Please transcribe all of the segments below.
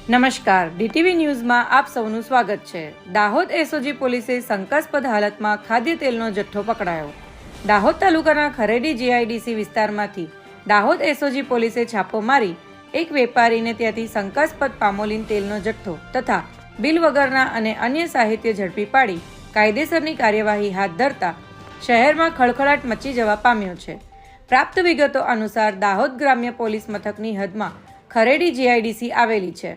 નમસ્કાર, ડીટીવી ન્યૂઝમાં આપ સૌનું સ્વાગત છે। દાહોદ એસઓજી પોલીસે શંકાસ્પદ હાલતમાં ખાદ્ય તેલનો જથ્થો પકડાયો। દાહોદ તાલુકાના ખરેડી જીઆઈડીસી વિસ્તારમાંથી દાહોદ એસઓજી પોલીસે છાપો મારી એક વેપારીને ત્યાંથી શંકાસ્પદ પામોલીન તેલનો જથ્થો તથા બિલ વગરના અને અન્ય સાહિત્ય ઝડપી પાડી કાયદેસરની કાર્યવાહી હાથ ધરતા શહેરમાં ખળખળાટ મચી જવા પામ્યો છે। પ્રાપ્ત વિગતો અનુસાર દાહોદ ગ્રામ્ય પોલીસ મથકની હદમાં ખરેડી જીઆઈડીસી આવેલી છે।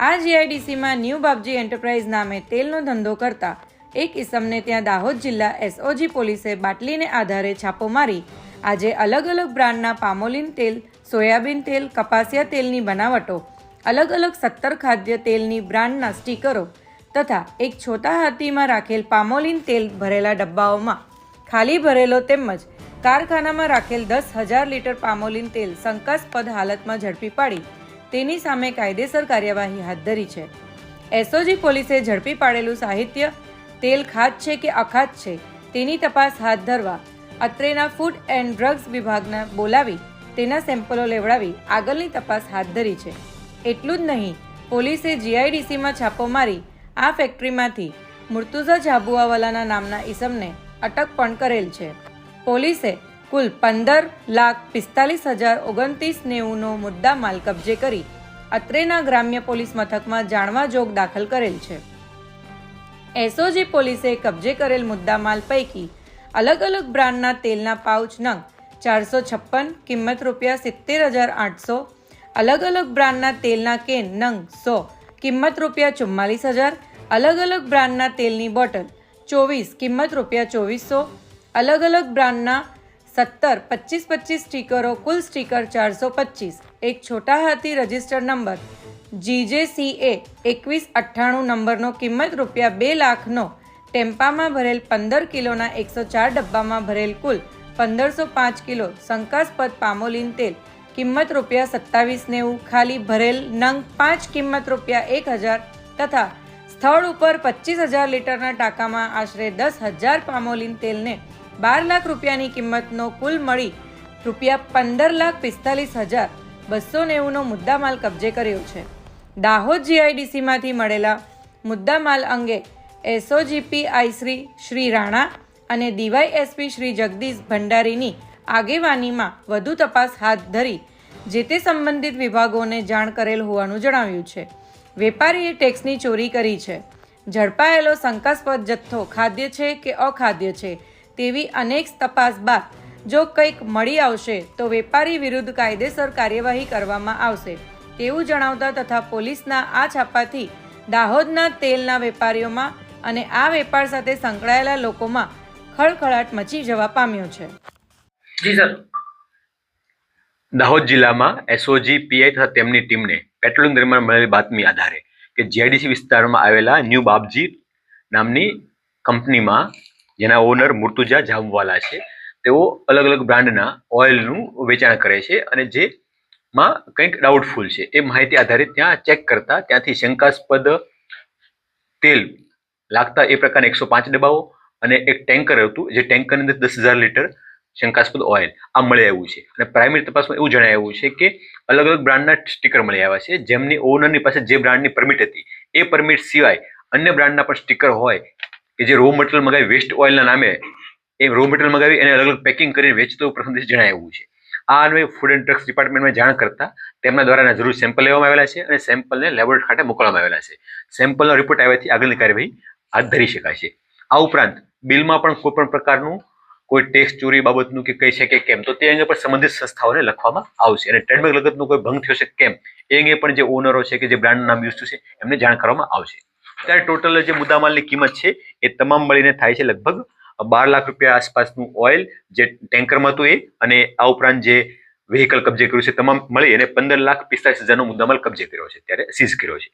આ જીઆઈડીસીમાં ન્યૂ બાપજી એન્ટરપ્રાઇઝ નામે તેલનો ધંધો કરતા એક ઇસમને ત્યાં દાહોદ જિલ્લા એસઓજી પોલીસે બાટલીને આધારે છાપો મારી આજે અલગ અલગ બ્રાન્ડના પામોલીન તેલ, સોયાબીન તેલ, કપાસિયા તેલની બનાવટો, અલગ અલગ 17 ખાદ્ય તેલની બ્રાન્ડના સ્ટીકરો તથા એક છોટા હાથીમાં રાખેલ પામોલીન તેલ ભરેલા ડબ્બાઓમાં ખાલી ભરેલો તેમજ કારખાનામાં રાખેલ 10,000 લીટર પામોલીન તેલ શંકાસ્પદ હાલતમાં ઝડપી પાડી તેની સામે કાયદેસર કાર્યવાહી હાથ ધરી છે। એસઓજી પોલીસે ઝડપી પાડેલું સાહિત્ય તેલ ખાદ છે કે અખાદ છે તેની તપાસ હાથ ધરવા અત્રેના ફૂડ એન્ડ ડ્રગ્સ વિભાગને બોલાવી તેના સેમ્પલો લેવડાવી આગળની તપાસ હાથ ધરી છે। એટલું જ નહીં, પોલીસે જીઆઈડીસીમાં છાપો મારી આ ફેક્ટરીમાંથી મુર્તુઝા ઝાબુઆવાલાના નામના ઈસમને અટક પણ કરેલ છે। પોલીસે કુલ 15,45,29.90નો મુદ્દા માલ કબજે કરી અત્રેના ગ્રામ્ય પોલીસ મથકમાં જાણવા જોગ દાખલ કરેલ છે। એસઓજી પોલીસે કબજે કરેલ મુદ્દા માલ પૈકી અલગ અલગ બ્રાન્ડના તેલના પાઉચ નંગ 456, કિંમત ₹70,800, અલગ અલગ બ્રાન્ડના તેલના કેન નંગ 100, કિંમત ₹44,000, અલગ અલગ બ્રાન્ડના તેલની બોટલ 24, કિંમત ₹2,400, અલગ અલગ બ્રાન્ડના 17 25-25 સ્ટીકરો, કુલ સ્ટીકર 425, એક છોટા હાથી રજિસ્ટર નંબર GJCA 2198 નંબરનો કિંમત ₹2,00,000નો ટેમ્પામાં ભરેલ 15 કિલોના 104 ડબ્બામાં ભરેલ કુલ 1,505 કિલો શંકાસ્પદ પામોલીન તેલ, કિંમત ₹27,90 ખાલી ભરેલ નંગ 5, કિંમત ₹1,000 તથા સ્થળ ઉપર 25,000 લીટરના ટાંકામાં આશરે 10,000 પામોલીન તેલને 12 લાખ રૂપિયાની કિંમતનો કુલ મળી ₹15,45,290નો મુદ્દામાલ કબજે કર્યો છે। દાહોદ જીઆઈડીસીમાંથી મળેલા મુદ્દામાલ અંગે એસઓજીપી શ્રી રાણા અને ડીવાયએસપી શ્રી જગદીશ ભંડારીની આગેવાનીમાં વધુ તપાસ હાથ ધરી જે તે સંબંધિત વિભાગોને જાણ કરેલ હોવાનું જણાવ્યું છે। વેપારીએ ટેક્સની ચોરી કરી છે। ઝડપાયેલો શંકાસ્પદ જથ્થો ખાદ્ય છે કે અખાદ્ય છે તેવી અનેક તપાસ બાદ જો કંઈક મળી આવશે તો વેપારી વિરુદ્ધ કાયદેસર કાર્યવાહી કરવામાં આવશે તેવું જણાવતા તથા પોલીસના આ છાપાથી દાહોદના તેલના વેપારીઓમાં અને આ વેપાર સાથે સંકળાયેલા લોકોમાં ખળખળાટ મચી જવા પામ્યો છે। જી સર, દાહોદ જિલ્લામાં એસઓજી પીઆઈ તથા તેમની ટીમને પેટ્રોલિંગ દરમિયાન મળેલી બાતમી આધારે કે જીઆઈડીસી વિસ્તારમાં આવેલા ન્યૂ બાપજી નામની કંપનીમાં જેના ઓનર મુર્તુઝા ઝાબુઆવાલા છે તેઓ અલગ અલગ બ્રાન્ડના ઓઇલનું વેચાણ કરે છે અને જેમાં કંઈક ડાઉટફુલ છે એ માહિતી આધારે ત્યાં ચેક કરતા ત્યાંથી શંકાસ્પદ તેલ લાગતા એ પ્રકારના 105 ડબ્બાઓ અને એક ટેન્કર હતું જે ટેન્કરની અંદર 10,000 લીટર શંકાસ્પદ ઓઇલ આ મળી આવ્યું છે। અને પ્રાઇમરી તપાસમાં એવું જણાવ્યું છે કે અલગ અલગ બ્રાન્ડના સ્ટીકર મળી આવ્યા છે જેમની ઓનરની પાસે જે બ્રાન્ડની પરમિટ હતી એ પરમિટ સિવાય અન્ય બ્રાન્ડના પણ સ્ટીકર હોય કે જે રો મટીરિયલ મગાવી વેસ્ટ ઓઇલના નામે એ રો મટીરિયલ મગાવી એને અલગ અલગ પેકિંગ કરીને વેચતો પ્રથમ દિવસ જણાવ્યું છે। આ અન્વયે ફૂડ એન્ડ ડ્રગ્સ ડિપાર્ટમેન્ટમાં જાણ કરતા તેમના દ્વારા જરૂરી સેમ્પલ લેવામાં આવેલા છે અને સેમ્પલને લેબોરેટરી ખાતે મોકલવામાં આવેલા છે। સેમ્પલનો રિપોર્ટ આવ્યાથી આગળની કાર્યવાહી હાથ ધરી શકાશે। આ ઉપરાંત બિલમાં પણ કોઈ પણ પ્રકારનું કોઈ ટેક્સ ચોરી બાબતનું કે કહી શકે કેમ તો તે અંગે પણ સંબંધિત સંસ્થાઓને લખવામાં આવશે અને ટ્રેડમાર્ક લગતનો કોઈ ભંગ થયો છે કેમ એ અંગે પણ જે ઓનરો છે કે જે બ્રાન્ડનું નામ યુઝ થયું છે એમને જાણ કરવામાં આવશે। ત્યારે ટોટલ જે મુદ્દામાલની કિંમત છે એ તમામ મળીને થાય છે લગભગ 12 લાખ રૂપિયા આસપાસનું ઓઇલ જે ટેન્કરમાં હતું એ અને આ ઉપરાંત જે વેહિકલ કબજે કર્યું છે તમામ મળી અને 15,45,000નો મુદ્દામાલ કબજે કર્યો છે ત્યારે સીઝ કર્યો છે।